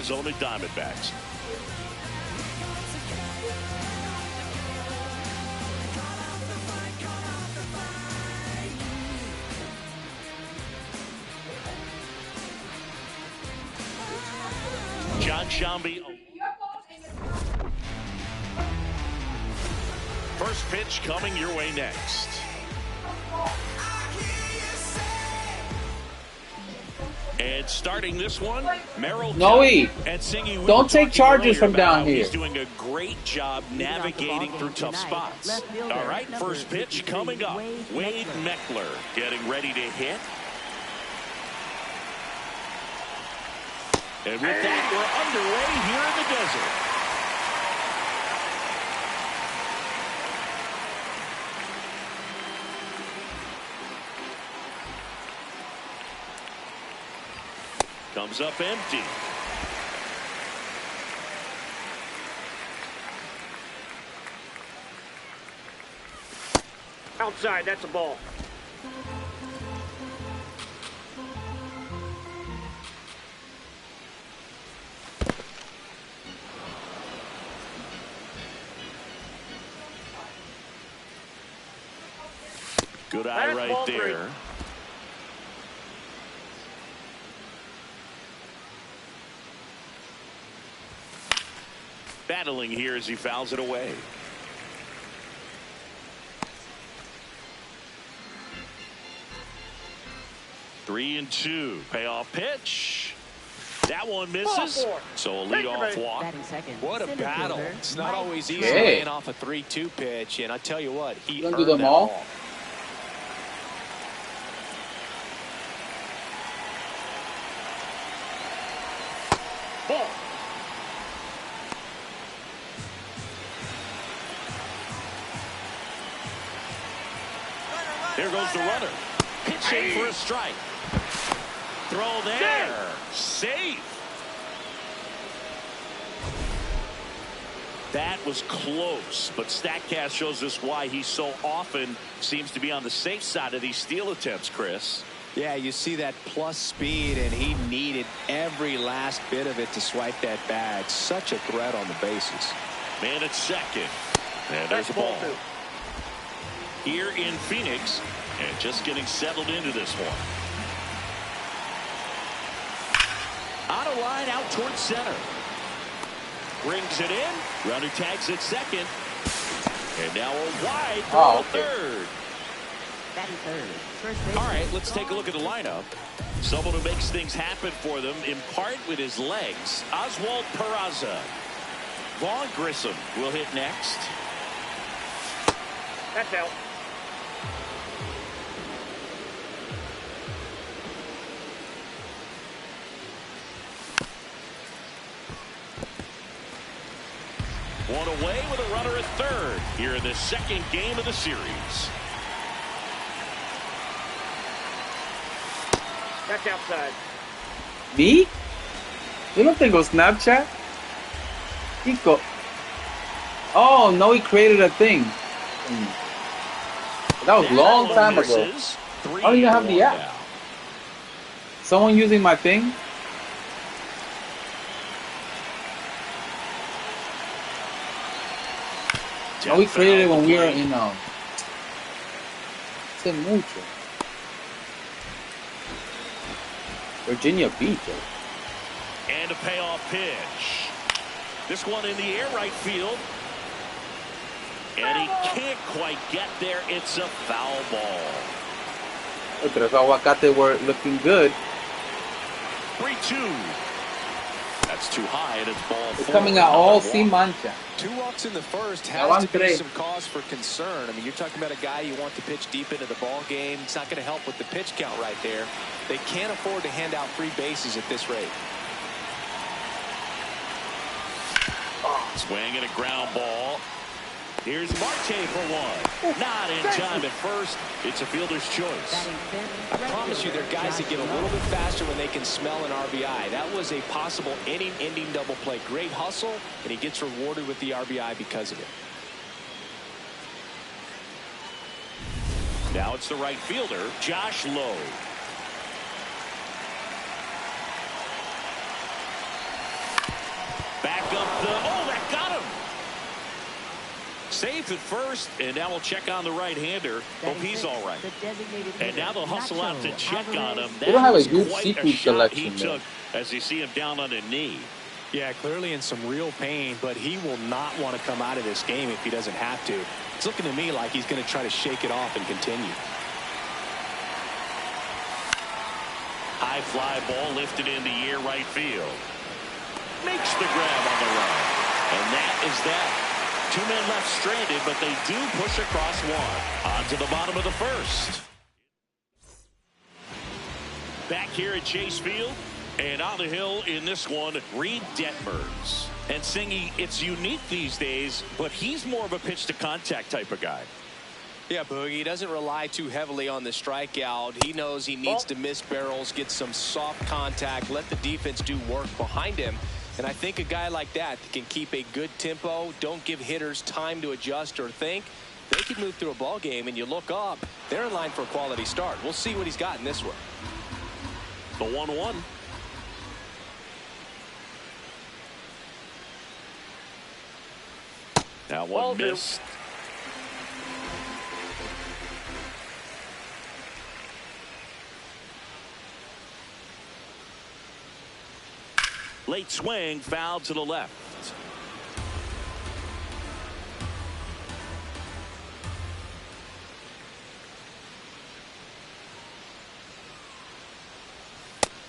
Arizona Diamondbacks. John Shambi. First pitch coming your way next. And starting this one, Merrill. Noe, and singing. Don't take charges from down here. He's doing a great job navigating through tough spots. All right, first pitch coming up. Wade Meckler getting ready to hit. And with that, we're underway here in the desert. Comes up empty. Outside, that's a ball. Good eye right there. Battling here as he fouls it away. Three and two. Payoff pitch. That one misses. So a leadoff walk. What a battle. It's not always easy laying off a 3-2 pitch. And I tell you what, he earned them all. Ball. There goes the runner. Pitching for a strike. Throw there. Safe. That was close, but StatCast shows us why he so often seems to be on the safe side of these steal attempts, Chris. Yeah, you see that plus speed, and he needed every last bit of it to swipe that bag. Such a threat on the bases. Man at second. And there's a ball. Here in Phoenix, and just getting settled into this one. On a line out towards center. Brings it in. Runner tags at second. And now a wide throw third. All right, let's take a look at the lineup. Someone who makes things happen for them, in part with his legs. Oswald Peraza. Vaughn Grissom will hit next. That's out. One away with a runner at third here in the second game of the series. That's outside. Me? You don't think it was Snapchat? Chico. Oh, no, he created a thing. That was a long time ago. I don't even have the app. Someone using my thing? No, we created it when we were in hace mucho. Virginia Beach. And a payoff pitch. This one in the air right field. And he can't quite get there. It's a foul ball. Otros aguacates were looking good. 3-2. That's too high, and it's ball It's four. coming out all sin mancha. 2 walks in the first has to be some cause for concern. I mean, you're talking about a guy you want to pitch deep into the ball game. It's not going to help with the pitch count right there. They can't afford to hand out free bases at this rate. Swing and a ground ball. Here's Marte for one. Not in time at first. It's a fielder's choice. I promise you, there are guys that get a little bit faster when they can smell an RBI. That was a possible inning-ending double play. Great hustle, and he gets rewarded with the RBI because of it. Now it's the right fielder, Josh Lowe. Safe at first, and now we'll check on the right-hander. Hope he's all right. And now they'll hustle out to check on him. They don't have a That was huge quite seafood a shot he selection there. took as you see him down on a knee. Yeah, clearly in some real pain, but he will not want to come out of this game if he doesn't have to. It's looking to me like he's going to try to shake it off and continue. High fly ball lifted in the air right field. Makes the grab on the run. And that is that. 2 men left stranded, but they do push across one. On to the bottom of the first. Back here at Chase Field. And on the hill in this one, Reed Detmers. And Singy, it's unique these days, but he's more of a pitch-to-contact type of guy. Yeah, Boogie, he doesn't rely too heavily on the strikeout. He knows he needs to miss barrels, get some soft contact, let the defense do work behind him. And I think a guy like that can keep a good tempo, don't give hitters time to adjust or think. They can move through a ball game, and you look up, they're in line for a quality start. We'll see what he's got in this one. The 1-1. That one missed. Late swing, foul to the left.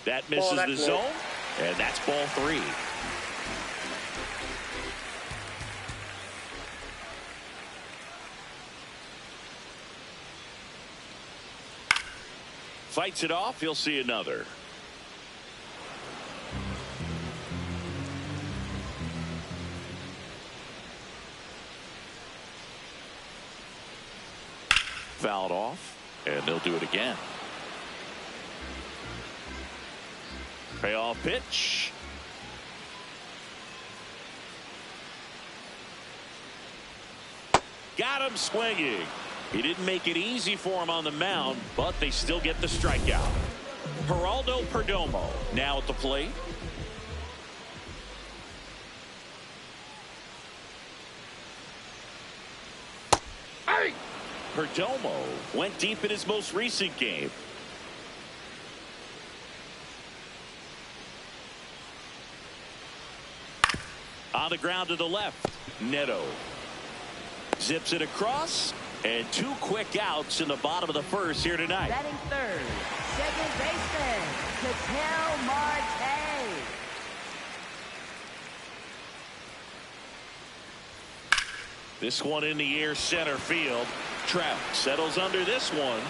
That misses the zone, and that's ball 3. Fights it off. He'll see another. Fouled off, and they'll do it again. Payoff pitch. Got him swinging. He didn't make it easy for him on the mound, but they still get the strikeout. Geraldo Perdomo now at the plate. Hey! Perdomo went deep in his most recent game. On the ground to the left, Neto zips it across, and 2 quick outs in the bottom of the first here tonight. Batting third, second baseman, Ketel Marte. This one in the air center field. Trout settles under this one.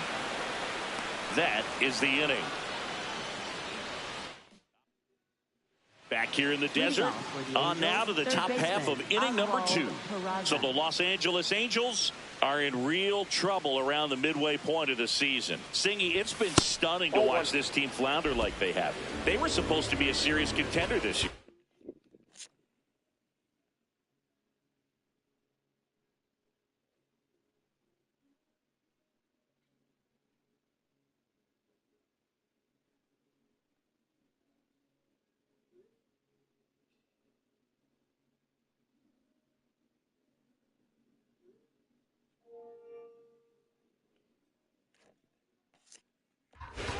That is the inning. Back here in the desert, on now to the top half of inning number 2. So the Los Angeles Angels are in real trouble around the midway point of the season. Singy, it's been stunning to watch this team flounder like they have. They were supposed to be a serious contender this year.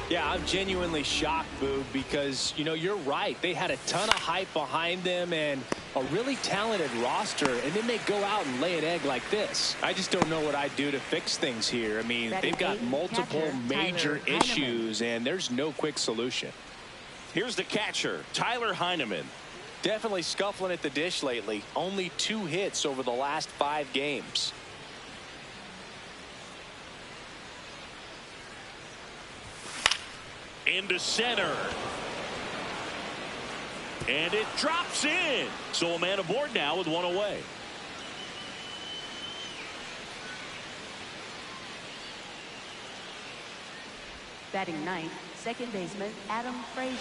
Yeah, I'm genuinely shocked, Boog, because, you know, you're right. They had a ton of hype behind them and a really talented roster, and then they go out and lay an egg like this. I just don't know what I'd do to fix things here. I mean, they've got multiple major issues, and there's no quick solution. Here's the catcher, Tyler Heineman. Definitely scuffling at the dish lately. Only 2 hits over the last 5 games. Into center. And it drops in. So a man aboard now with 1 away. Batting ninth, second baseman, Adam Frazier.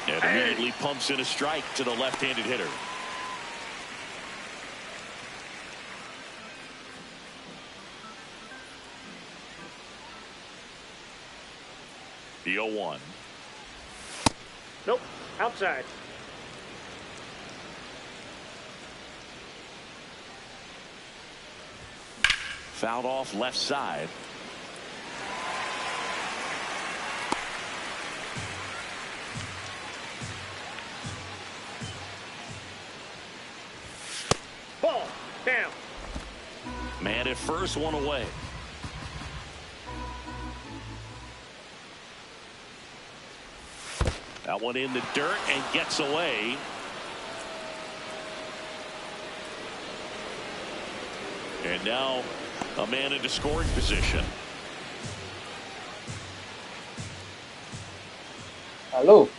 And immediately pumps in a strike to the left-handed hitter. The 0-1. Nope. Outside. Fouled off left side. Ball down. Man at first, one away. That one in the dirt and gets away. And now a man into scoring position. Halotv.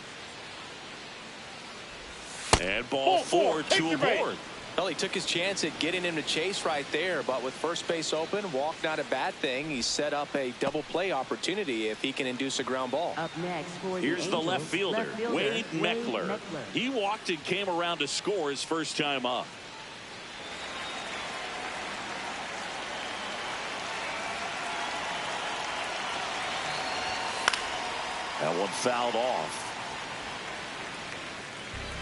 And ball four take to your a break. board. Well, he took his chance at getting him to chase right there, but with first base open, walk not a bad thing. He set up a double play opportunity if he can induce a ground ball. Up next for Here's the Angels, left fielder, Wade Meckler. Meckler. He walked and came around to score his first time up. That one fouled off.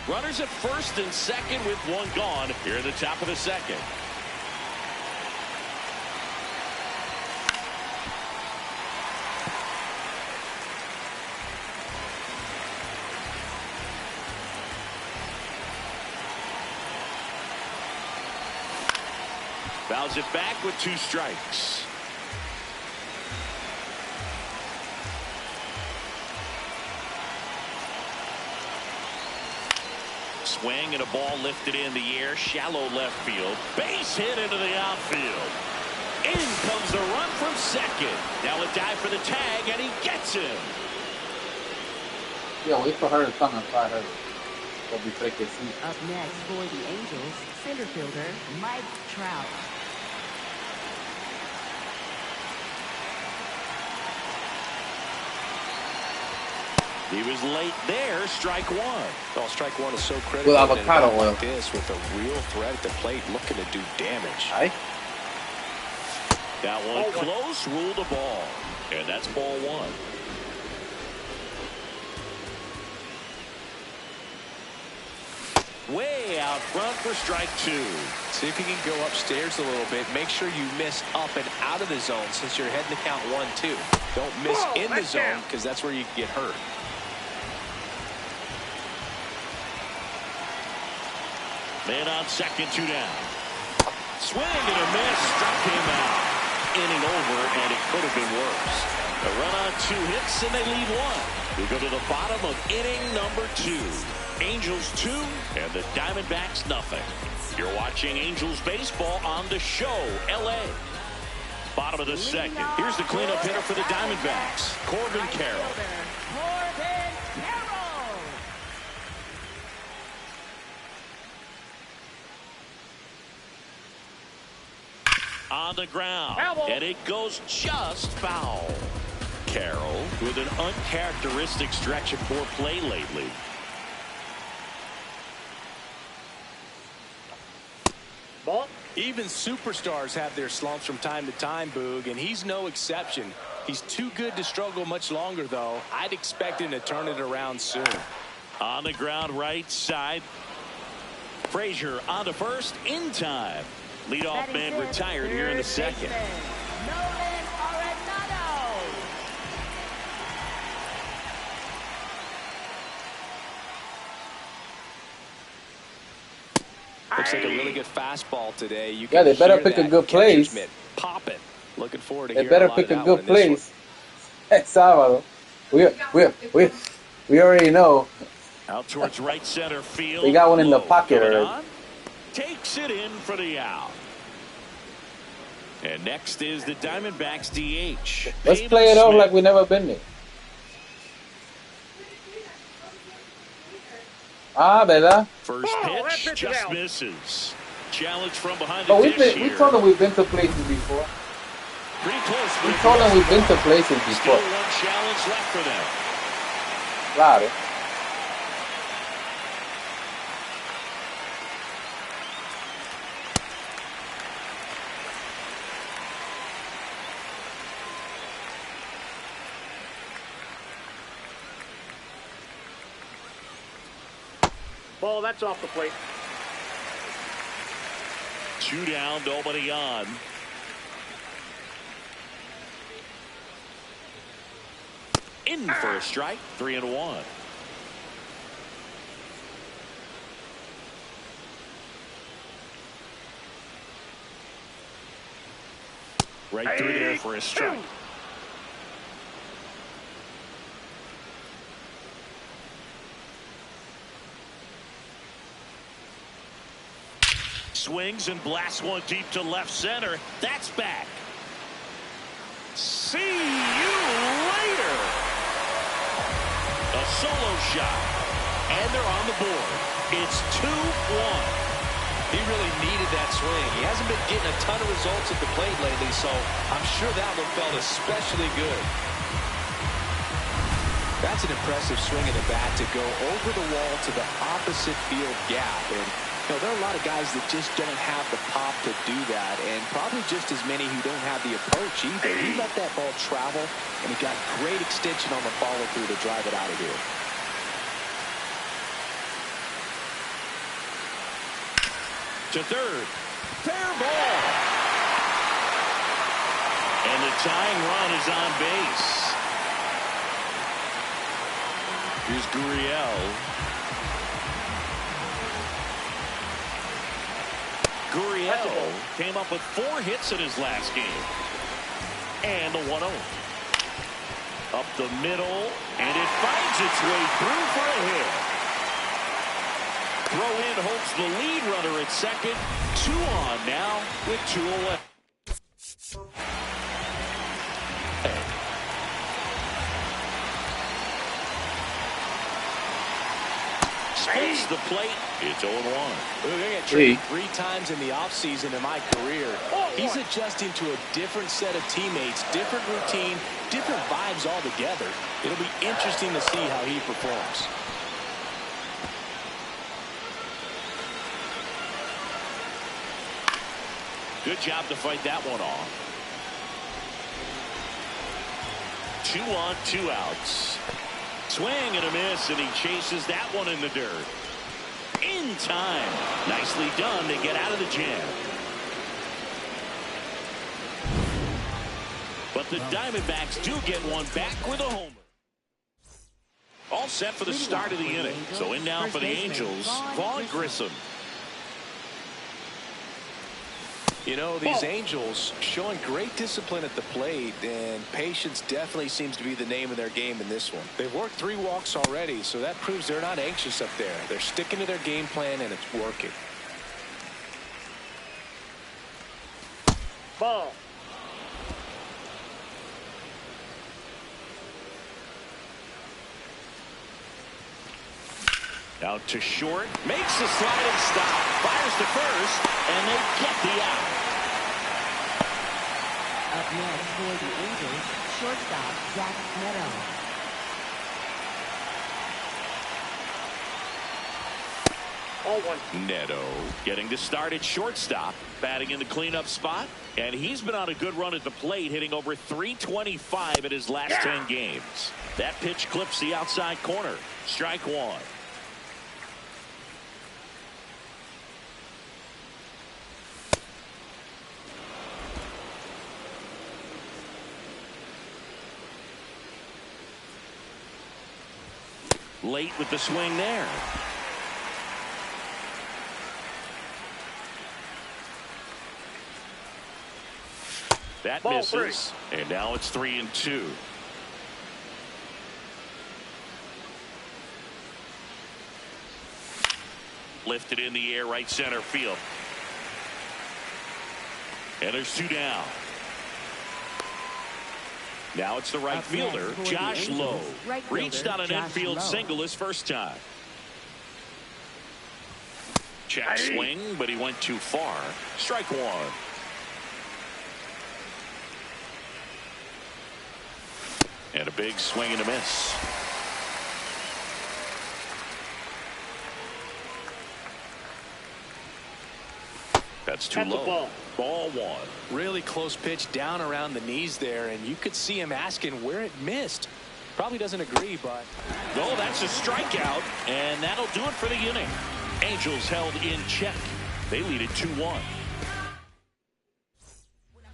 Runners at first and second with one gone here in the top of the second. Fouls it back with 2 strikes. Swing and a ball lifted in the air, shallow left field. Base hit into the outfield. In comes the run from second. Now a dive for the tag, and he gets him. Yeah, wait for her to come and try her. That'll be freaking sweet. Up next for the Angels, center fielder Mike Trout. He was late there, strike one. Well, strike one is so critical. With avocado in a game oil. like this, with a real threat at the plate looking to do damage. Aye. That one close, ruled a ball. And that's ball one. Way out front for strike 2. See if you can go upstairs a little bit. Make sure you miss up and out of the zone since you're heading to count 1-2. Don't miss in the zone because that's where you can get hurt. Man on second, 2 down. Swing and a miss, struck him out. Inning over, and it could have been worse. A run on 2 hits, and they lead 1. We go to the bottom of inning number 2. Angels 2 and the Diamondbacks nothing. You're watching Angels baseball on the show, LA. Bottom of the second. Here's the cleanup hitter for the Diamondbacks, Corbin Carroll. Corbin Carroll. On the ground, and it goes just foul. Carroll with an uncharacteristic stretch of poor play lately. Ball. Even superstars have their slumps from time to time, Boog, and he's no exception. He's too good to struggle much longer, though. I'd expect him to turn it around soon. On the ground, right side. Frazier on to first in time. Leadoff man retired here in the second. Nolan Arenado. Looks like a really good fastball today. You Yeah, can they better hear pick a that good catcher's place. mitt pop it. Looking forward to They hearing better a lot pick of a that good one in this one. place. Hey, Sábado. We already know. Out towards right center field. They got one in the Low. pocket Coming already. on. Takes it in for the out. And next is the Diamondbacks DH. Let's Peyton play it off Smith. like we never been there. Ah, ¿verdad? First Ball, that pitch pitch is just out. misses. Challenge from behind the But dish we here. told them we've been to places before. Pretty close. We told them we've been to places Still before. one challenge left for them. Claro. Ball, that's off the plate. 2 down, nobody on. in for a strike. 3-1. Right through there for a strike. Swings and blasts one deep to left center. That's back. See you later. A solo shot. And they're on the board. It's 2-1. He really needed that swing. He hasn't been getting a ton of results at the plate lately, so I'm sure that one felt especially good. That's an impressive swing of the bat to go over the wall to the opposite field gap. And you know, there are a lot of guys that just don't have the pop to do that, and probably just as many who don't have the approach either. He let that ball travel, and he got great extension on the follow-through to drive it out of here. To third. Fair ball. And the tying run is on base. Here's Gurriel. Gurriel came up with 4 hits in his last game. And the 1-0. Up the middle, and it finds its way through for a hit. Throw in hopes the lead runner at second. 2 on now with 2 away. Splits the plate. It's 0-1. I got traded 3 times in the offseason in my career. He's adjusting to a different set of teammates, different routine, different vibes altogether. It'll be interesting to see how he performs. Good job to fight that one off. 2 on, 2 outs. Swing and a miss, and he chases that one in the dirt. In time. Nicely done to get out of the jam. But the Diamondbacks do get one back with a homer. All set for the start of the inning. So in now for the Angels, Vaughn Grissom. You know, these Angels showing great discipline at the plate, and patience definitely seems to be the name of their game in this one. They've worked 3 walks already, so that proves they're not anxious up there. They're sticking to their game plan, and it's working. Ball. Out to short, makes the sliding stop, fires to first, and they get the out. Up next for the Angels, shortstop Zach Neto. All 1. Neto getting to start at shortstop, batting in the cleanup spot, and he's been on a good run at the plate, hitting over .325 in his last 10 games. That pitch clips the outside corner. Strike 1. Late with the swing there. That Ball misses. 3. And now it's 3-2. Lifted in the air, right center field. And there's 2 down. Now it's the right fielder, Josh Lowe. Reached on an infield single his first time. Check swing, but he went too far. Strike 1. And a big swing and a miss. That's too low. Ball 1. Really close pitch down around the knees there, and you could see him asking where it missed. Probably doesn't agree, but... No, that's a strikeout, and that'll do it for the inning. Angels held in check. They lead it 2-1.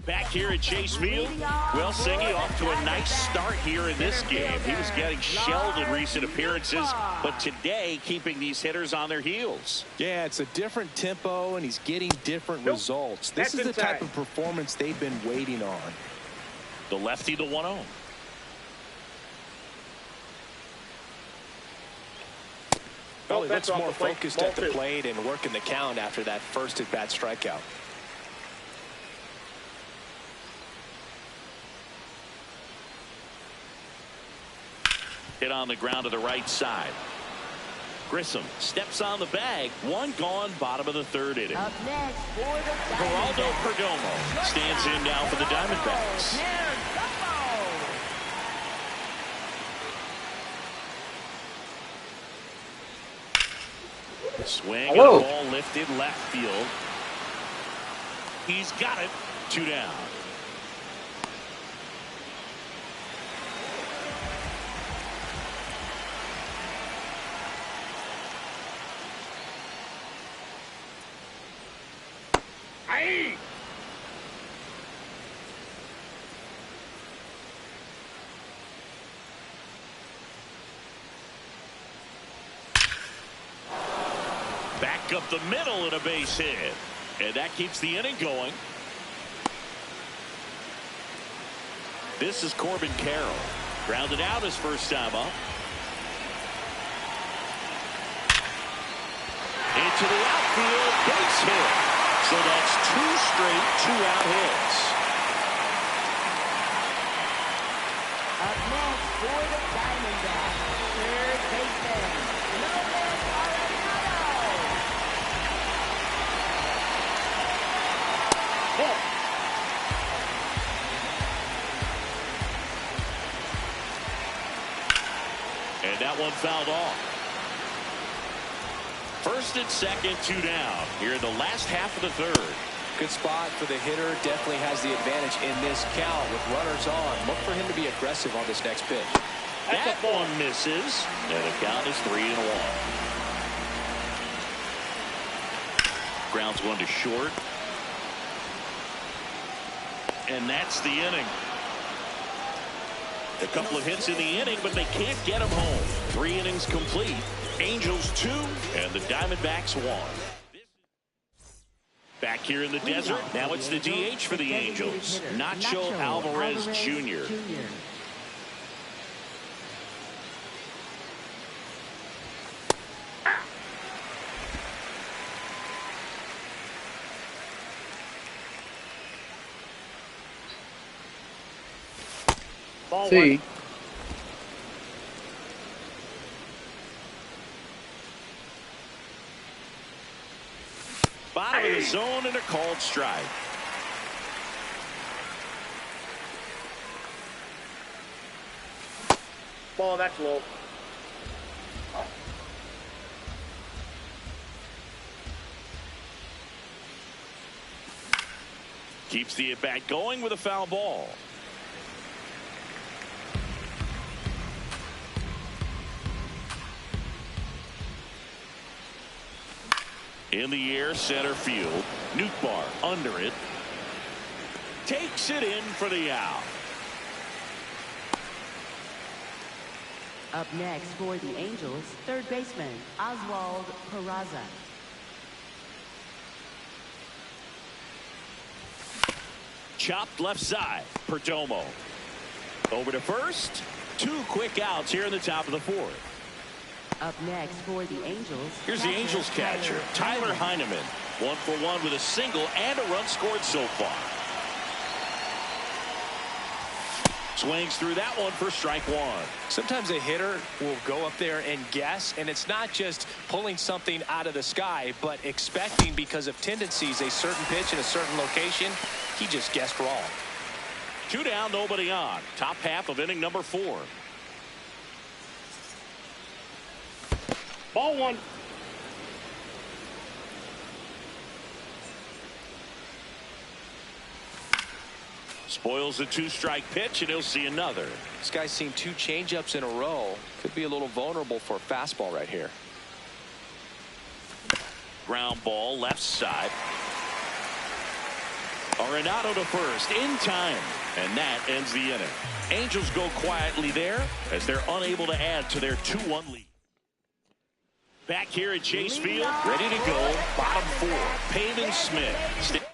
Back here at Chase Field, well, Singy off to a nice start here in this game. He was getting shelled in recent appearances, but today keeping these hitters on their heels. Yeah, it's a different tempo, and he's getting different results. This is the type of performance they've been waiting on. The lefty, the 1-0. Well, he looks more focused at the plate and working the count after that first at-bat strikeout. Hit on the ground to the right side. Grissom steps on the bag. One gone, bottom of the third inning. Up next for the Geraldo Perdomo stands in now for the Diamondbacks. Swing and a ball lifted left field. He's got it. 2 down. Back up the middle and a base hit. And that keeps the inning going. This is Corbin Carroll. Grounded out his first time up. Into the outfield, base hit. So that's 2 straight 2-out hits. Up next for the Diamondbacks, third baseman, Nolan Arenado. And that one fouled off. First and second, 2 down. Here in the last half of the third. Good spot for the hitter. Definitely has the advantage in this count with runners on. Look for him to be aggressive on this next pitch. That one misses. And the count is 3-1. Grounds one to short. And that's the inning. A couple of hits in the inning, but they can't get him home. 3 innings complete. Angels 2 and the Diamondbacks 1. Back here in the desert, now it's the DH for the Angels, Nacho Alvarez Jr. See. Bottom of the zone and a called strike. Ball, that's low. Keeps the at-bat going with a foul ball. In the air, center field. Nootbaar under it. Takes it in for the out. Up next for the Angels, third baseman, Oswald Peraza. Chopped left side. Perdomo. Over to first. 2 quick outs here in the top of the 4th. Up next for the Angels. Here's the Angels catcher, Tyler Heineman. 1 for 1 with a single and a run scored so far. Swings through that one for strike 1. Sometimes a hitter will go up there and guess, and it's not just pulling something out of the sky, but expecting because of tendencies a certain pitch in a certain location. He just guessed wrong. 2 down, nobody on. Top half of inning number 4. Ball 1. Spoils the 2-strike pitch, and he'll see another. This guy's seen 2 changeups in a row. Could be a little vulnerable for a fastball right here. Ground ball left side. Arenado to first in time, and that ends the inning. Angels go quietly there as they're unable to add to their 2-1 lead. Back here at Chase Field, ready to go. Bottom four, Pavin Smith.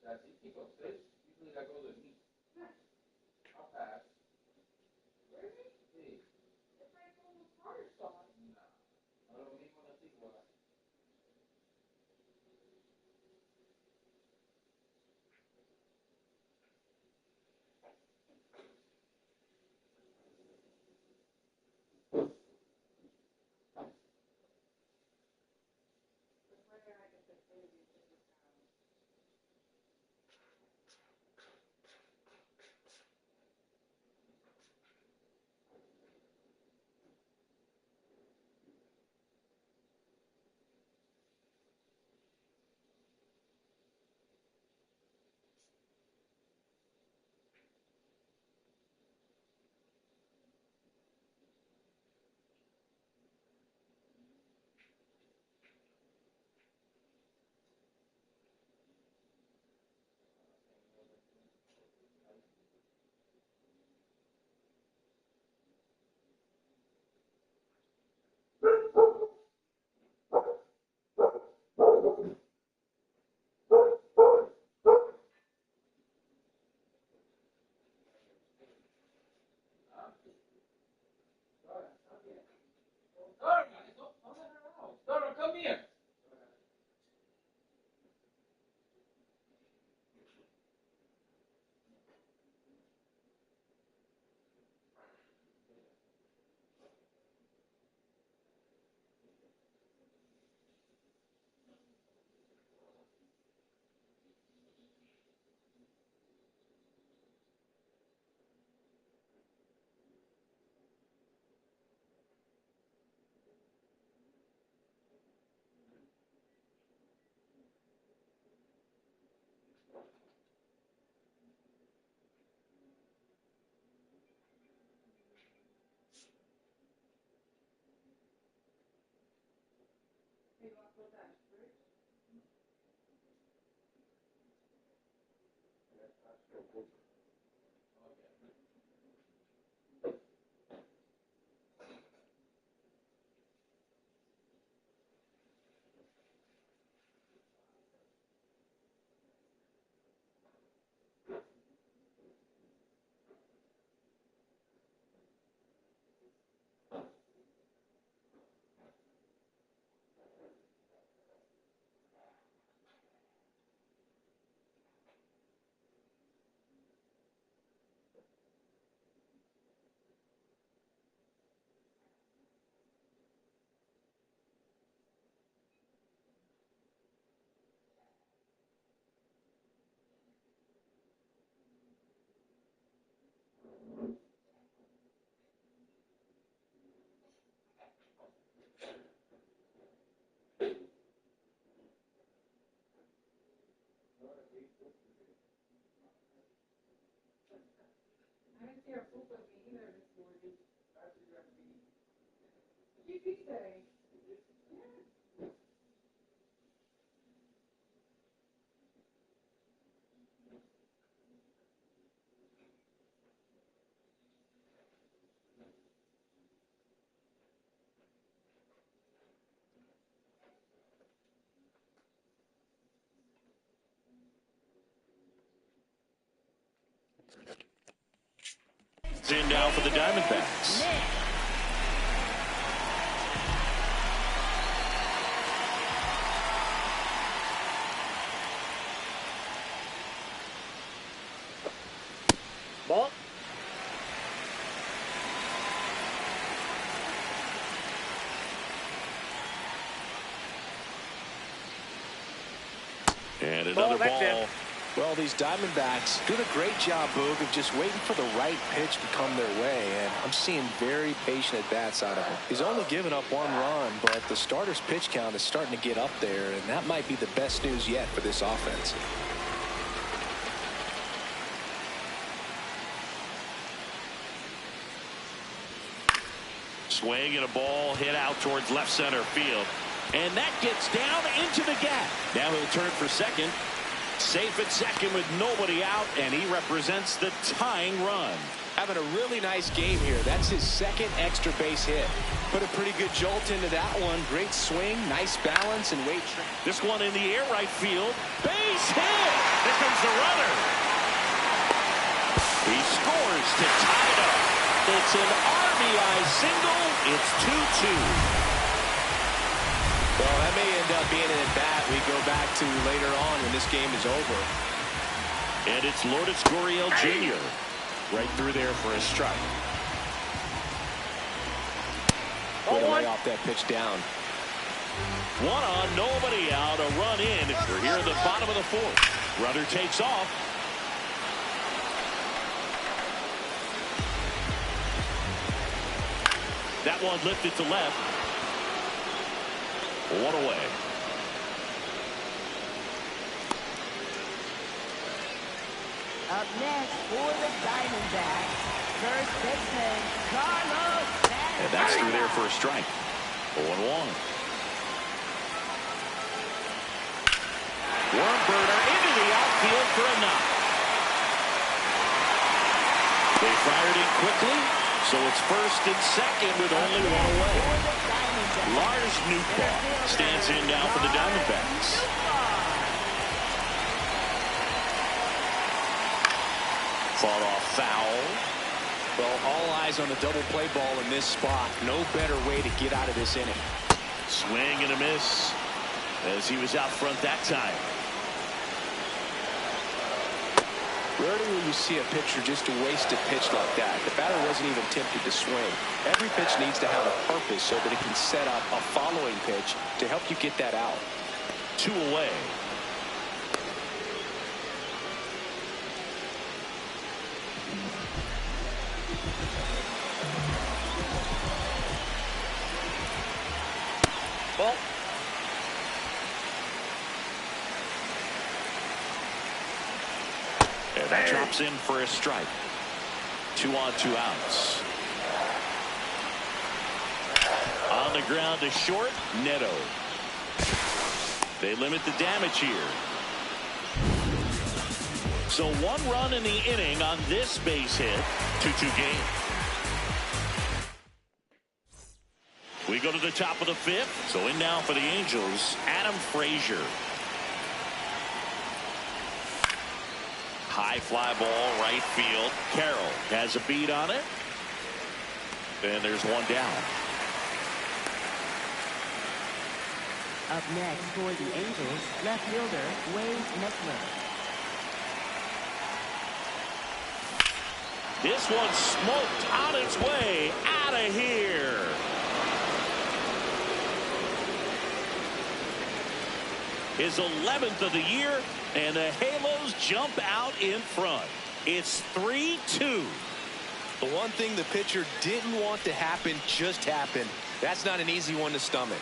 Tzatziki for fish? Usually that goes with meat. I'll pass. Sí. No, no lo mismo la tícola. Dora, come here. It's in now for the Diamondbacks. Ball. And another ball. Well, these Diamondbacks doing a great job, Boog, of just waiting for the right pitch to come their way, and I'm seeing very patient at-bats out of him. He's only given up 1 run, but the starter's pitch count is starting to get up there, and that might be the best news yet for this offense. Swing and a ball hit out towards left center field. And that gets down into the gap. Now he'll turn for second. Safe at second with nobody out, and he represents the tying run. having a really nice game here. That's his second extra base hit. Put a pretty good jolt into that one. Great swing, nice balance, and weight. This one in the air, right field. Base hit. Here comes the runner. He scores to tie it up. It's an RBI single. It's 2-2. Well, that may end up being an at-bat we go back to later on when this game is over. And it's Lourdes Gurriel Jr. right through there for a strike. Way to lay off that pitch down. One on, nobody out, a run in. We're here at the bottom of the fourth. Runner takes off. That one lifted to left. One away. Up next for the Diamondbacks, first baseman Carlos. And that's through there for a strike. 0-1. Worm burner into the outfield for a knock. They fired it quickly, so it's first and second with only one away. Lars Nootbaar stands in now for the Diamondbacks. Fought off foul. Well, all eyes on the double play ball in this spot. No better way to get out of this inning. Swing and a miss as he was out front that time. Rarely will you see a pitcher just to waste a pitch like that. The batter wasn't even tempted to swing. Every pitch needs to have a purpose so that it can set up a following pitch to help you get that out. 2 away. Ball. And that drops in for a strike. 2 on, 2 outs. On the ground to short, Neto. They limit the damage here. So 1 run in the inning on this base hit. 2-2 game. We go to the top of the 5th. So in now for the Angels, Adam Frazier. High fly ball, right field. Carroll has a beat on it. And there's one down. Up next for the Angels, left fielder Wade Meckler. This one smoked on its way out of here. His 11th of the year, and the Halos jump out in front. It's 3-2. The one thing the pitcher didn't want to happen just happened. That's not an easy one to stomach.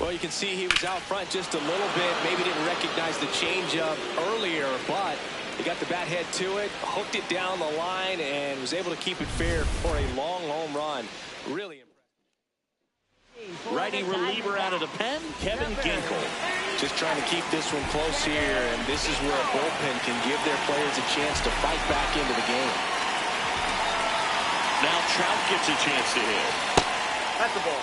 Well, you can see he was out front just a little bit. Maybe didn't recognize the changeup earlier, but he got the bat head to it, hooked it down the line, and was able to keep it fair for a long home run. Really impressive. Righty reliever out of the pen, Kevin Ginkel. Just trying to keep this one close here, and this is where a bullpen can give their players a chance to fight back into the game. Now Trout gets a chance to hit. That's the ball.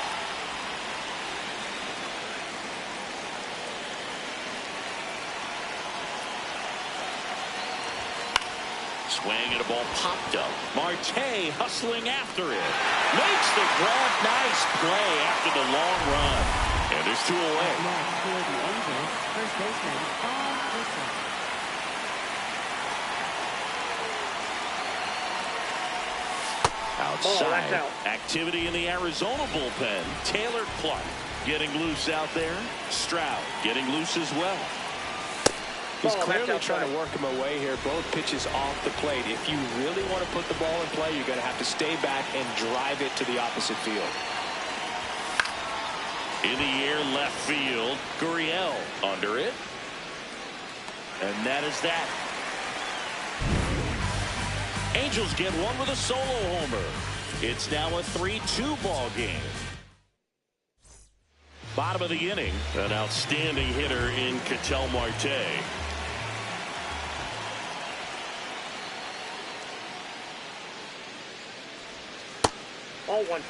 Swing and a ball popped up. Marte hustling after it. Makes the grab. Nice play after the long run. And there's 2 away. Next for the Angels, first baseman Bob Gibson. Outside. Out. Activity in the Arizona bullpen. Taylor Clark getting loose out there. Stroud getting loose as well. He's clearly trying to work him away here. Both pitches off the plate. If you really want to put the ball in play, you're going to have to stay back and drive it to the opposite field. In the air, left field. Gurriel under it. And that is that. Angels get one with a solo homer. It's now a 3-2 ball game. Bottom of the inning, an outstanding hitter in Ketel Marte. Ball one.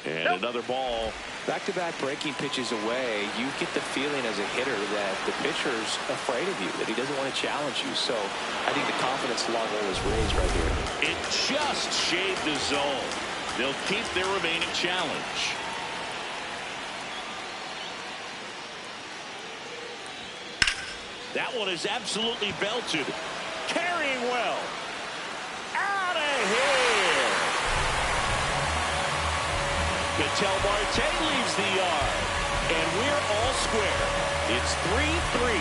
And another ball. Back-to-back breaking pitches away, you get the feeling as a hitter that the pitcher's afraid of you, that he doesn't want to challenge you. So I think the confidence level is raised right here. It just shaved the zone. They'll keep their remaining challenge. That one is absolutely belted. Carrying well. Out of here. Ketel Marte leaves the yard. And we're all square. It's 3-3.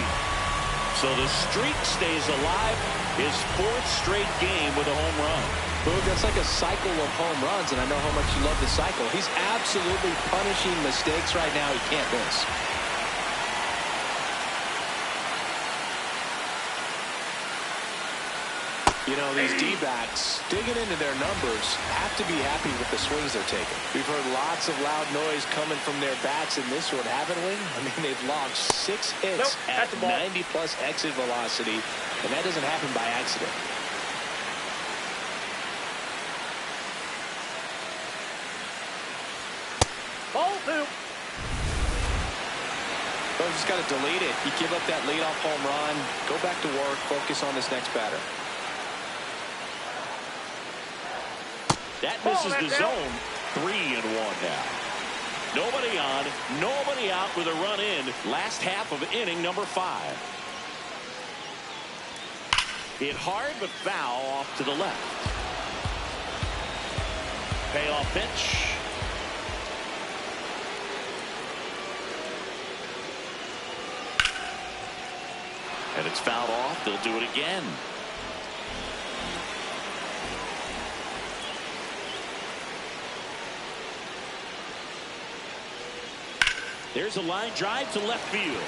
So the streak stays alive. His fourth straight game with a home run. Boog, that's like a cycle of home runs, and I know how much you love the cycle. He's absolutely punishing mistakes right now he can't miss. You know, these D-backs, digging into their numbers, have to be happy with the swings they're taking. We've heard lots of loud noise coming from their bats in this one, haven't we? I mean, they've logged 6 hits at 90-plus exit velocity, and that doesn't happen by accident. Ball two. So just got to delete it. You give up that leadoff home run, go back to work, focus on this next batter. That misses the zone. 3-1 now. Nobody on, nobody out with a run in. Last half of inning number 5. Hit hard but foul off to the left. Payoff pitch. And it's fouled off. They'll do it again. There's a line drive to left field.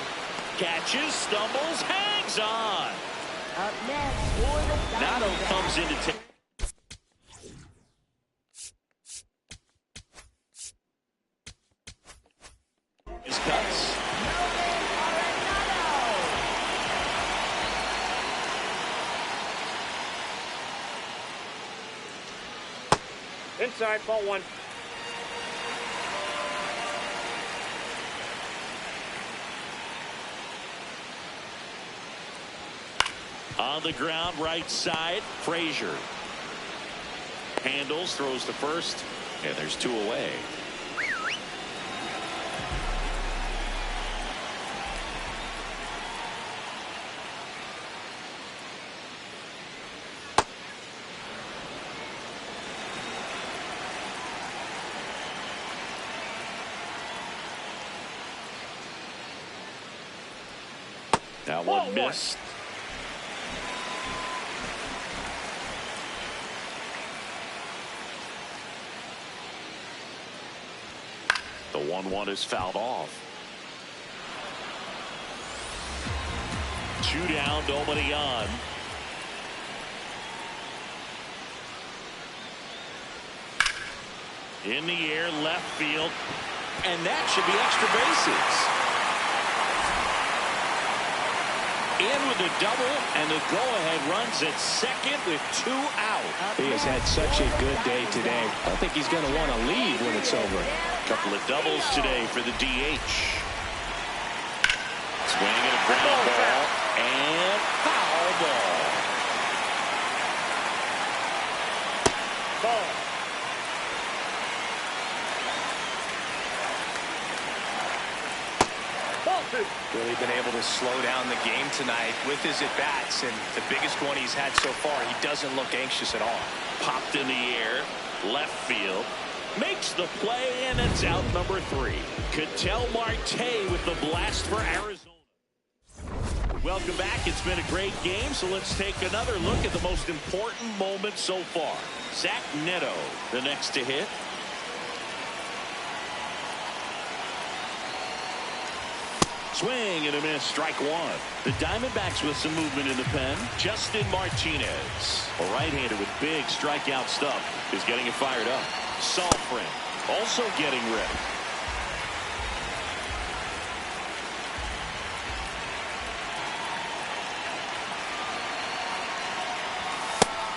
Catches, stumbles, hangs on. Up next for the Nato Diamondbacks. comes in to take. His cuts. Inside, ball one. On the ground, right side, Frazier. Handles, throws to first, and there's 2 away. That one missed. The 1-1 is fouled off. 2 down, nobody on. In the air, left field, and that should be extra bases. In with the double, and the go-ahead runs at second with 2 out. He has had such a good day today. I don't think he's going to want to leave when it's over. Couple of doubles today for the DH. Swing and a ground ball, and foul ball. Ball. Ball two. Really been able to slow down the game tonight with his at-bats, and the biggest one he's had so far, he doesn't look anxious at all. Popped in the air, left field, makes the play, and it's out number 3. Ketel Marte with the blast for Arizona. Welcome back. It's been a great game, so let's take another look at the most important moment so far. Zach Neto, the next to hit. Swing and a miss, strike 1. The Diamondbacks with some movement in the pen. Justin Martinez, a right-hander with big strikeout stuff, is getting it fired up. Salfran also getting ready.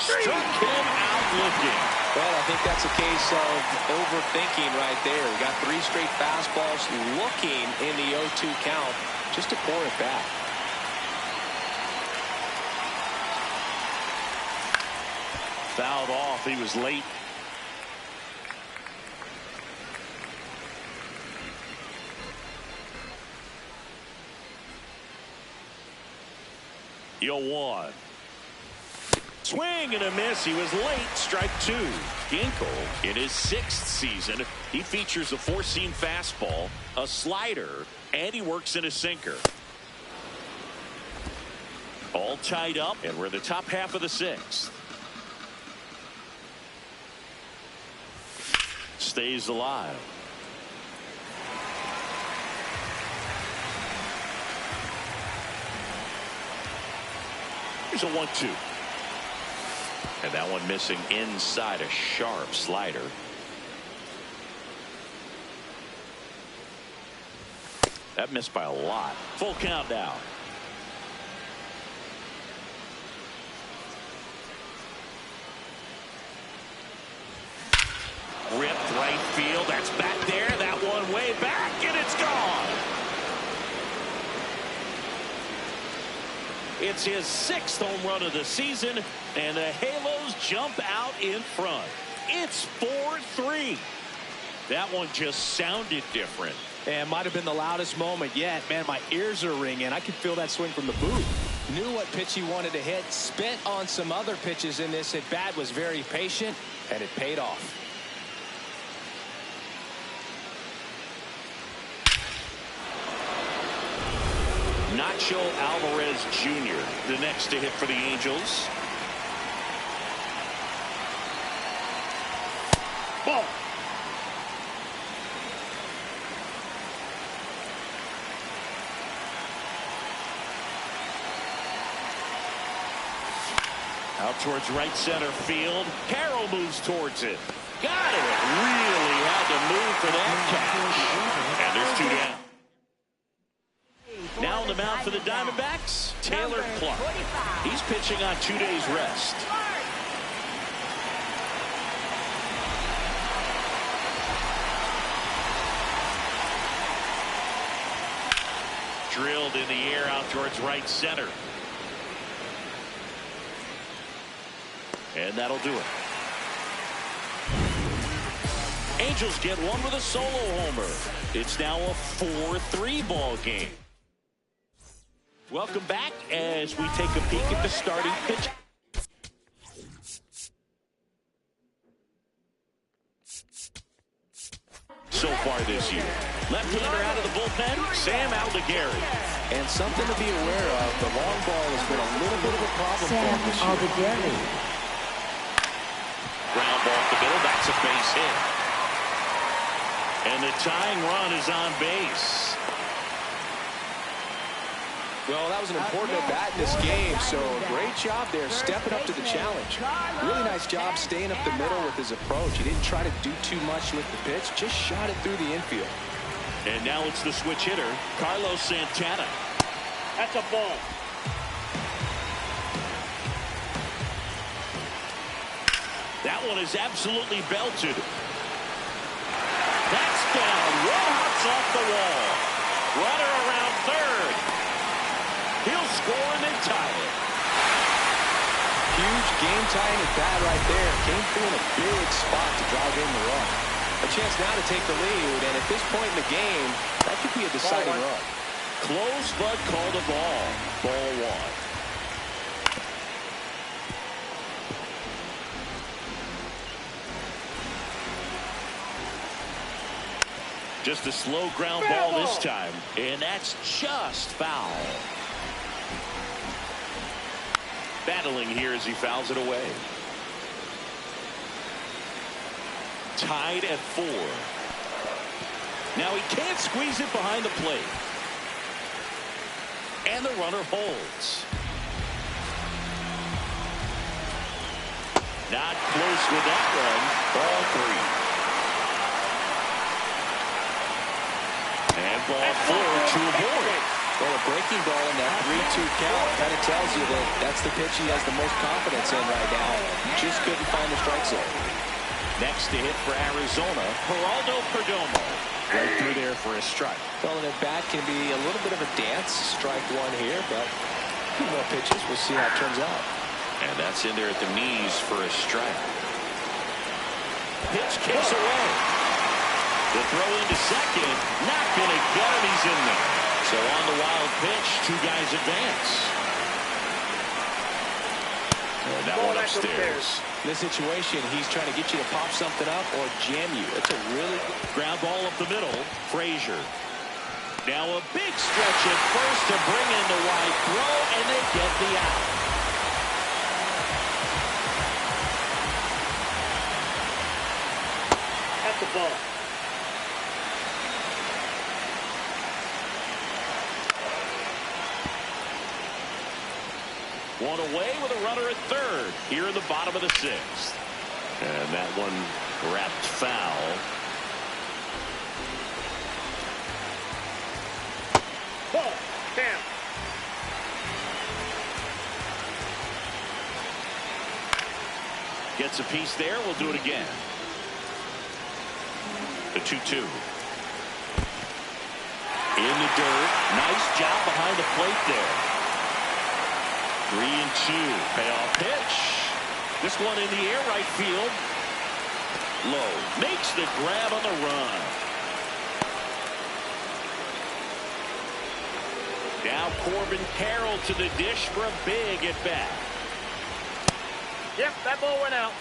Struck him out looking. Well, I think that's a case of overthinking right there. We got 3 straight fastballs looking in the 0-2 count just to pour it back. Fouled off. He was late. Yo, 1. Swing and a miss. He was late. Strike 2. Ginkel, in his 6th season, he features a 4-seam fastball, a slider, and he works in a sinker. All tied up, and we're in the top half of the 6th. Stays alive. Here's a 1-2. And that one missing inside, a sharp slider. That missed by a lot. Full count now. Ripped right field. That's back there. That one way back, and it's gone. It's his 6th home run of the season, and the Halos jump out in front. It's 4-3. That one just sounded different. And might have been the loudest moment yet. Man, my ears are ringing. I could feel that swing from the booth. Knew what pitch he wanted to hit. Spent on some other pitches in this at bat. Was very patient, and it paid off. Nacho Alvarez Jr., the next to hit for the Angels. Ball. Out towards right center field. Carroll moves towards it. Got it. Really had to move for that catch. And there's 2 down. Now on the mound for the Diamondbacks, Taylor Clark. He's pitching on 2 days rest. Drilled in the air out towards right center. And that'll do it. Angels get one with a solo homer. It's now a 4-3 ball game. Welcome back as we take a peek at the starting pitch. So far this year. Left-hander out of the bullpen, Sam Aldegari. And something to be aware of, the long ball has been a little bit of a problem for him this year. Aldegari. Ground ball up the middle, that's a base hit. And the tying run is on base. Well, that was an important at-bat in this game, so great job there stepping up to the challenge. Really nice job staying up the middle with his approach. He didn't try to do too much with the pitch, just shot it through the infield. And now it's the switch hitter, Carlos Santana. That's a ball. That one is absolutely belted. That's down. One hops off the wall. Runner around third. He'll score and then tie it. Huge game-tying at bat right there. Came through in a big spot to drive in the run. A chance now to take the lead, and at this point in the game, that could be a deciding run. Close, but called a ball. Ball 1. Just a slow ground ball this time, and that's just foul. Battling here as he fouls it away. Tied at 4. Now he can't squeeze it behind the plate. And the runner holds. Not close with that one. Ball 3. And ball 4 to avoid. Well, a breaking ball in that 3-2 count kind of tells you that that's the pitch he has the most confidence in right now. Just couldn't find the strike zone. Next to hit for Arizona, Geraldo Perdomo. Right through there for a strike. Well, and at bat can be a little bit of a dance. Strike one here, but a few more pitches. We'll see how it turns out. And that's in there at the knees for a strike. Pitch kicks away. The throw into second. Not going to get him. He's in there. So on the wild pitch, two guys advance. And that one upstairs. In this situation, he's trying to get you to pop something up or jam you. That's a really ground ball up the middle. Frazier. Now a big stretch at first to bring in the wide throw, and they get the out. That's the ball. One away with a runner at third here in the bottom of the sixth. And that one wrapped foul. Ball. Down. Gets a piece there. We'll do it again. The 2-2. In the dirt. Nice job behind the plate there. 3-2. Payoff pitch. This one in the air, right field. Low. Makes the grab on the run. Now Corbin Carroll to the dish for a big at bat. Yep, that ball went out.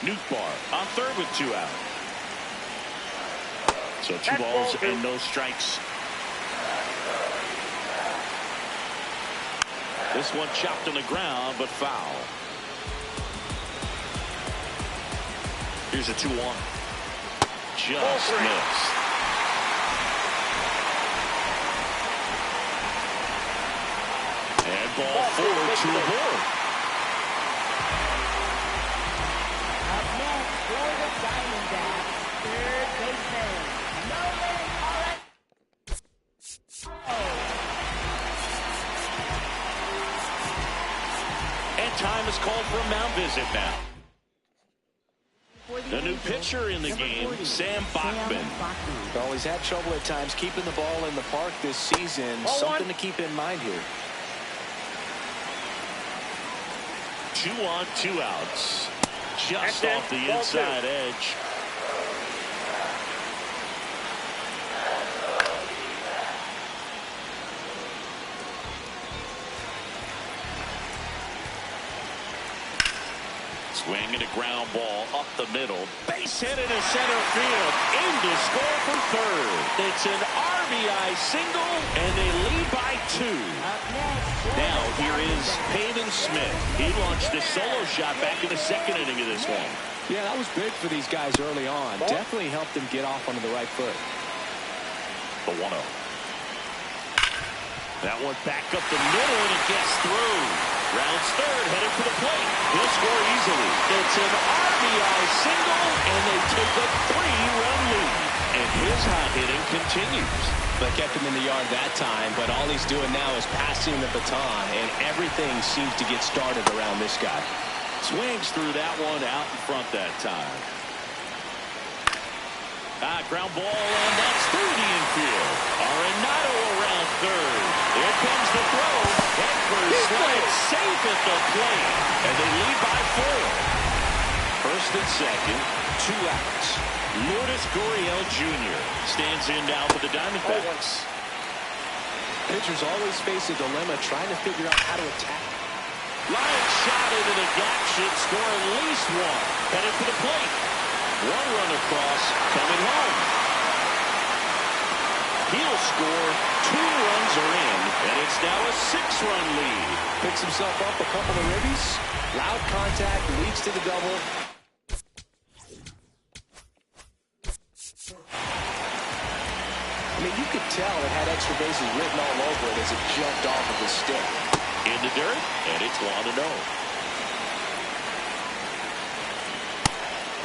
Nootbaar on third with 2 out. So 2 balls and no strikes. This one chopped on the ground, but foul. Here's a 2-1. Just missed. And ball 4, 2 aboard. Up next for the Diamondbacks, third baseman, Nolan Halotv. And time is called for a mound visit now. The new pitcher in the game, Sam Bachman. Well, he's had trouble at times keeping the ball in the park this season. Something to keep in mind here. 2 on, 2 outs. Just off the inside edge. Swinging a ground ball up the middle. Base hit into center field. In to score for third. It's an RBI single, and they lead by 2. Now here is Peyton Smith. He launched a solo shot back in the second inning of this one. Yeah, that was big for these guys early on. Definitely helped them get off onto the right foot. The 1-0. That one back up the middle, and it gets through. Rounds third, headed for the plate. He'll score easily. It's an RBI single, and they take a 3-run lead. And his hot hitting continues. They kept him in the yard that time, but all he's doing now is passing the baton, and everything seems to get started around this guy. Swings through that one out in front that time. Ground ball, and that's through the infield. Arenado around third. Here comes the throw. Edgar slides safe at the plate, and they lead by 4. First and second, 2 outs. Lourdes Gurriel Jr. stands in now for the Diamondbacks. Pitchers always face a dilemma trying to figure out how to attack. Line shot into the gap should score at least 1. Headed for the plate. 1 run across, coming home. He'll score. 2 runs are in, and it's now a 6-run lead. Picks himself up a couple of ribbies. Loud contact leads to the double. I mean, you could tell it had extra bases written all over it as it jumped off of the stick. In the dirt, and it's 1-0.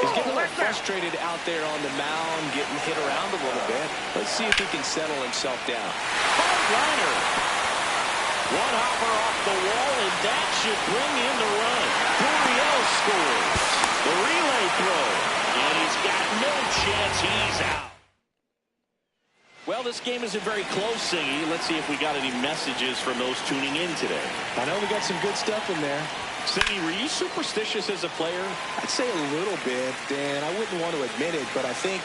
He's getting a little frustrated out there on the mound, getting hit around a little bit. Let's see if he can settle himself down. Hard liner. One hopper off the wall, and that should bring in the run. Gurriel scores. The relay throw. And he's got no chance. He's out. Well, this game isn't very close, Singy. Let's see if we got any messages from those tuning in today. I know we got some good stuff in there. Singy, were you superstitious as a player? I'd say a little bit, Dan. I wouldn't want to admit it, but I think,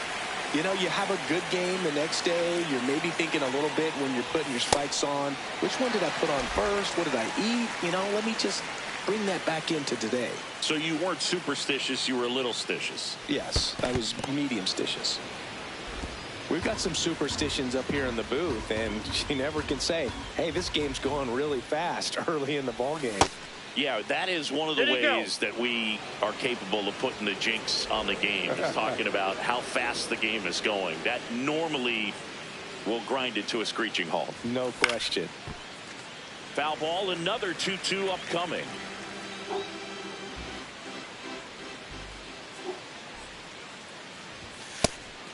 you know, you have a good game the next day. You're maybe thinking a little bit when you're putting your spikes on. Which one did I put on first? What did I eat? You know, let me just bring that back into today. So you weren't superstitious, you were a little stitious. Yes, I was medium stitious. We've got some superstitions up here in the booth, and you never can say, hey, this game's going really fast early in the ball game. Yeah, that is one of the ways that we are capable of putting the jinx on the game, is talking about how fast the game is going. That normally will grind it to a screeching halt. No question. Foul ball, another 2-2 upcoming.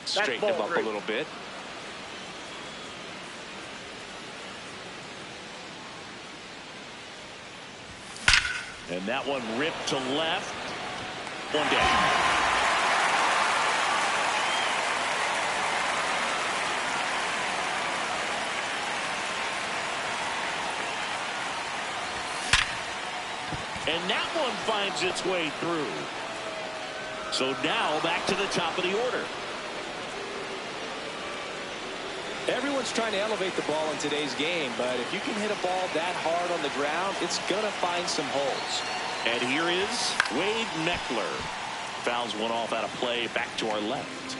Straighten him up a little bit. And that one ripped to left. One down. And that one finds its way through. So now back to the top of the order. Everyone's trying to elevate the ball in today's game, but if you can hit a ball that hard on the ground, it's going to find some holes. And here is Wade Meckler. Fouls one off out of play, back to our left.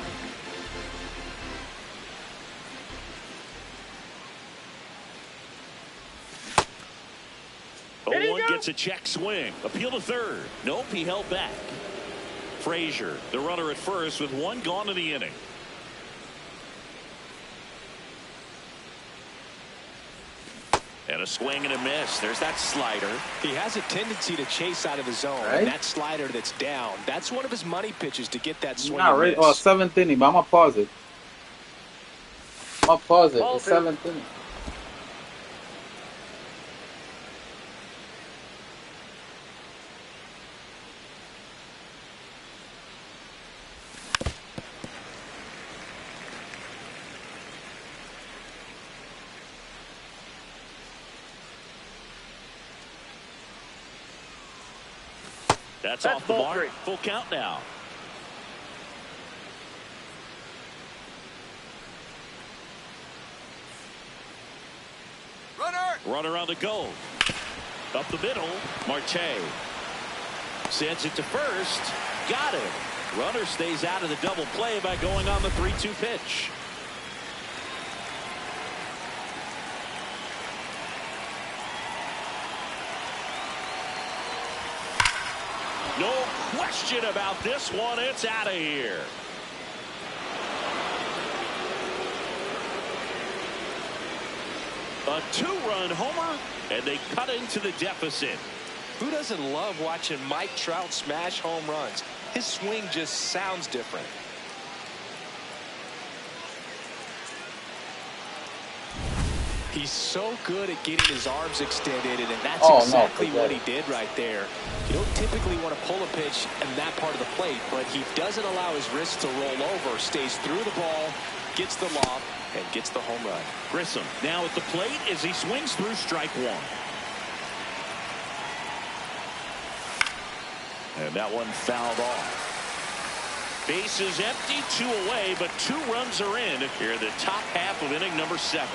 Owen gets a check swing. Appeal to third. Nope, he held back. Frazier, the runner at first, with one gone in the inning. And a swing and a miss. There's that slider. He has a tendency to chase out of the zone. Right. And that slider that's down, that's one of his money pitches to get that swing. Not really. Oh, seventh inning, but I'm going to pause it. I'm going to pause it. It's seventh inning. That's off the mark. Full count now. Runner on the go. Up the middle. Marte sends it to first. Got it. Runner stays out of the double play by going on the 3-2 pitch. No question about this one. It's out of here. A two-run homer, and they cut into the deficit. Who doesn't love watching Mike Trout smash home runs? His swing just sounds different. He's so good at getting his arms extended, and that's exactly what he did right there. You don't typically want to pull a pitch in that part of the plate, but he doesn't allow his wrist to roll over, stays through the ball, gets the lob, and gets the home run. Grissom now at the plate as he swings through strike one. And that one fouled off. Base is empty, 2 away, but 2 runs are in here in the top half of inning number 7.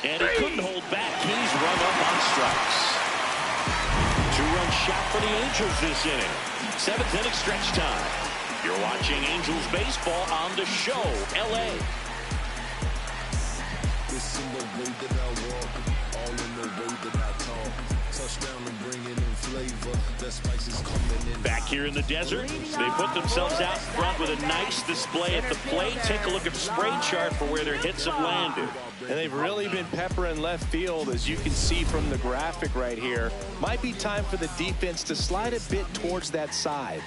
And he couldn't hold back. He's run up on strikes. 2-run shot for the Angels this inning. 7th inning stretch time. You're watching Angels baseball on the show, LA. It's in the way that I walk, all in the way that I talk. Touchdown and bringing in flavor. That spice is coming in. Back here in the desert, they put themselves out front with a nice display at the plate. Take a look at the spray chart for where their hits have landed. And they've really been peppering left field, as you can see from the graphic right here. Might be time for the defense to slide a bit towards that side.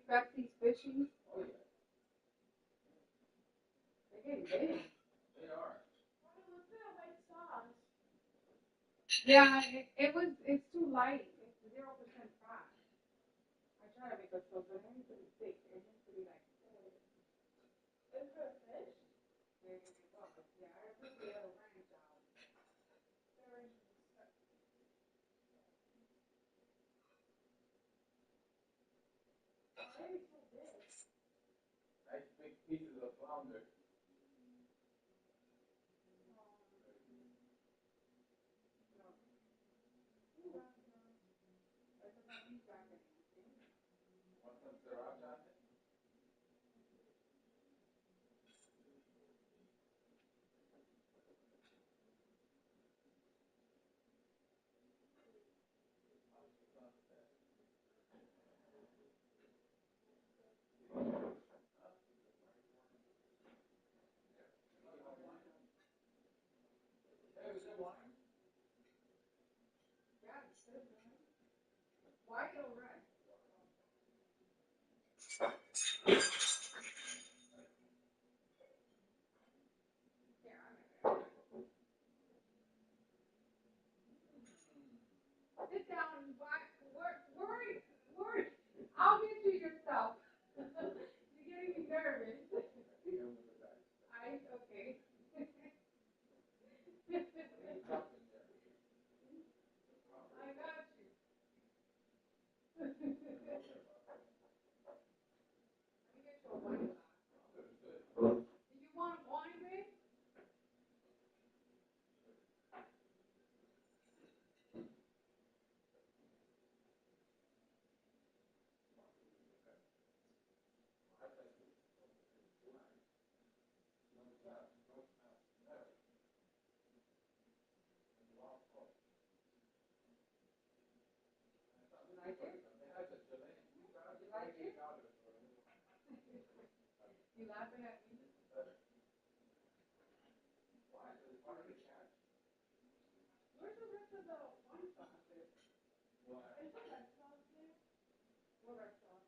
catch these fishies? They're getting big. They are. Yeah, it's too light. It's 0% fat. I try to make it so, but it needs to be thick. It needs to be like. Is it a fish? Yeah, I put the other ranch out. Nice big pieces of flounder. Want some sriracha on it? White or red? Sit down and worry. I'll get you your stuff. You're getting me nervous. Okay. I got you. Let me get you a wine glass. Do you want wine, babe? You like it? You like it? You laughing at me? Where's the rest of the wine glasses? Is there red sauce there? What red sauce?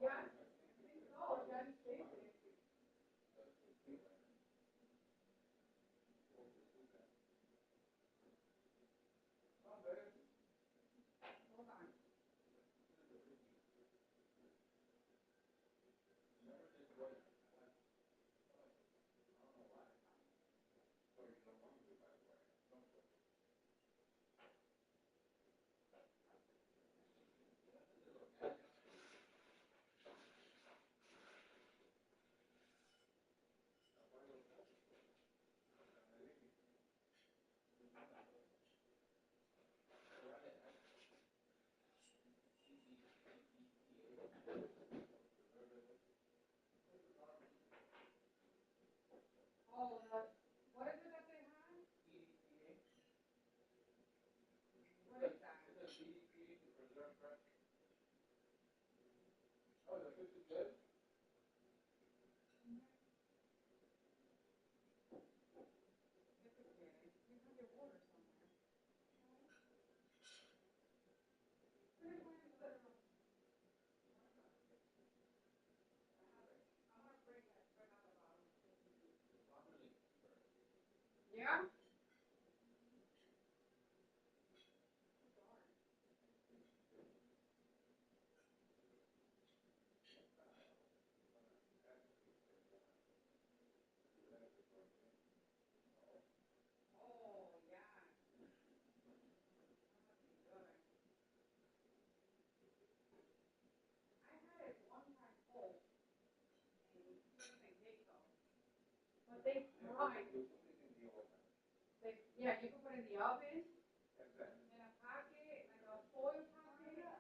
Yeah, I think so. Daddy saved it. Hold on. Oh, what is it that they have? What is that? Oh, the fish is good? Yeah? Oh, yeah. I had it one time whole in Mexico. But they fry. Yeah, you can put it in the oven, in a packet, like a foil packet.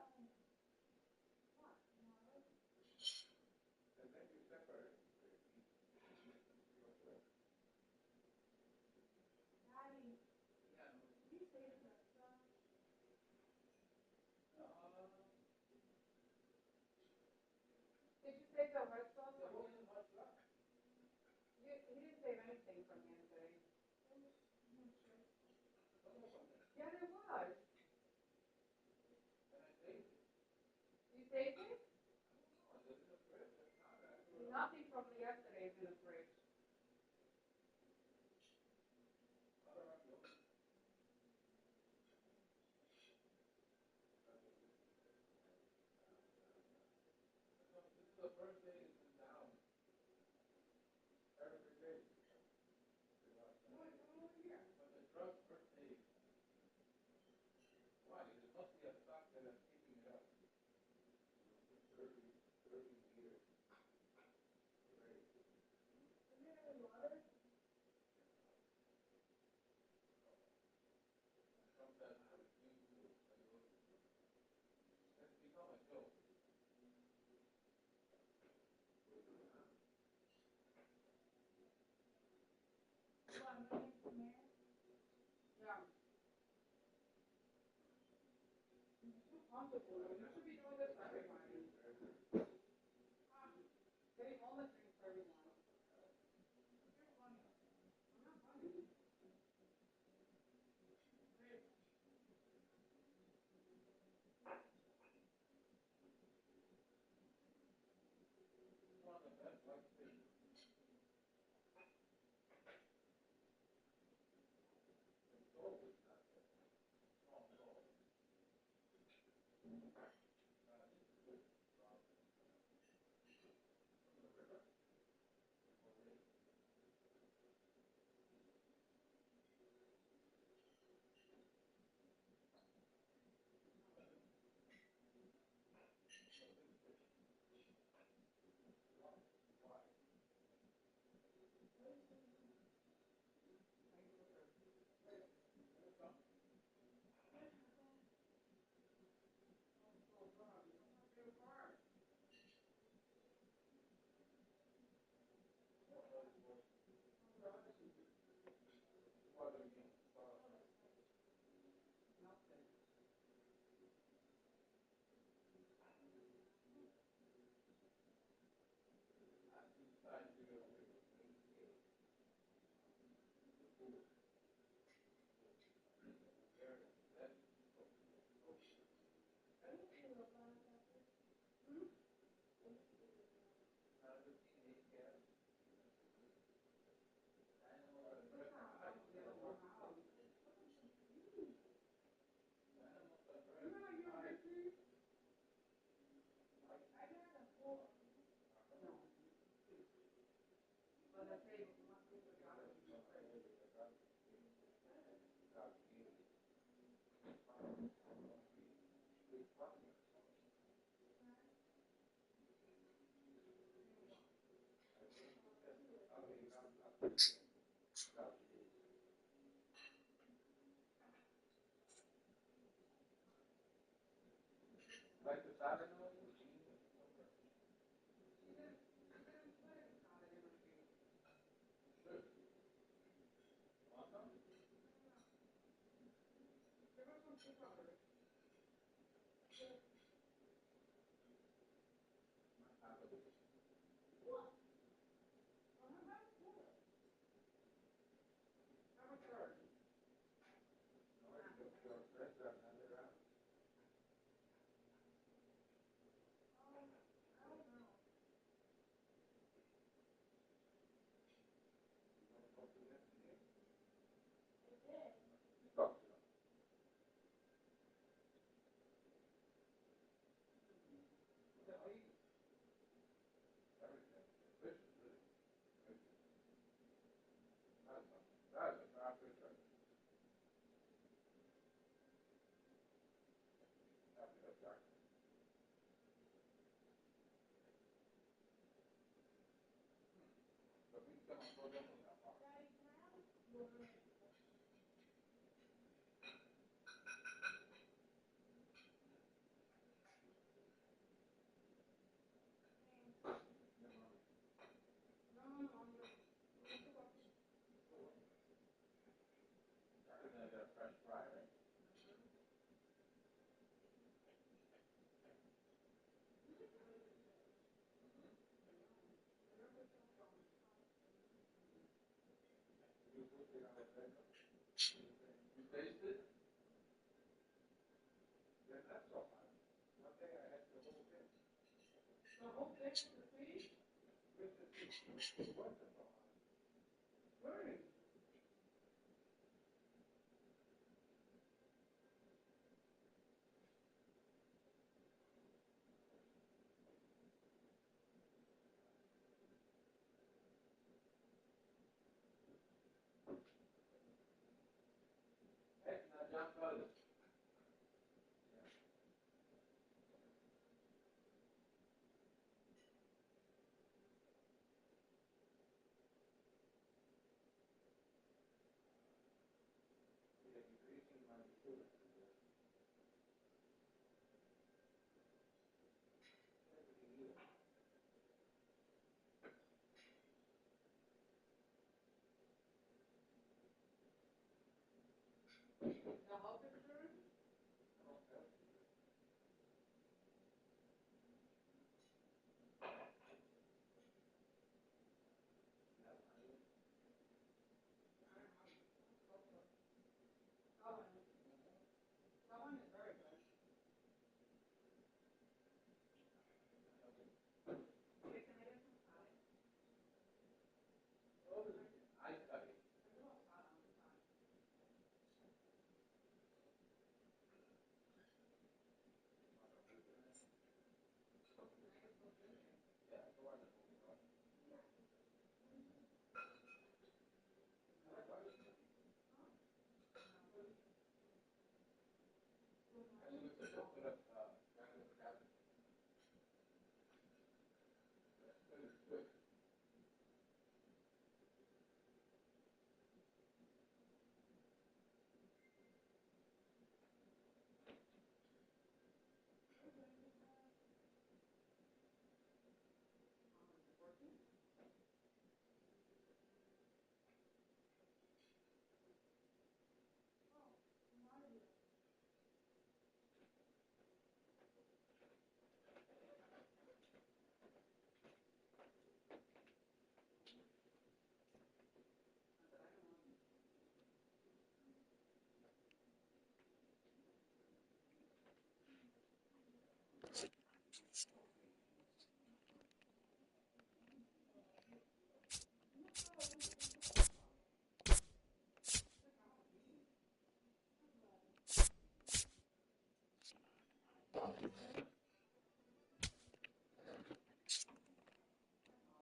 Daddy, did you say the red sauce? Did you say the red sauce? He didn't save anything from yesterday. Yeah, there was. take it? Nothing from yesterday is in the fridge. You should be doing this for everybody. Getting all the things for everyone. You're funny. I'm not funny.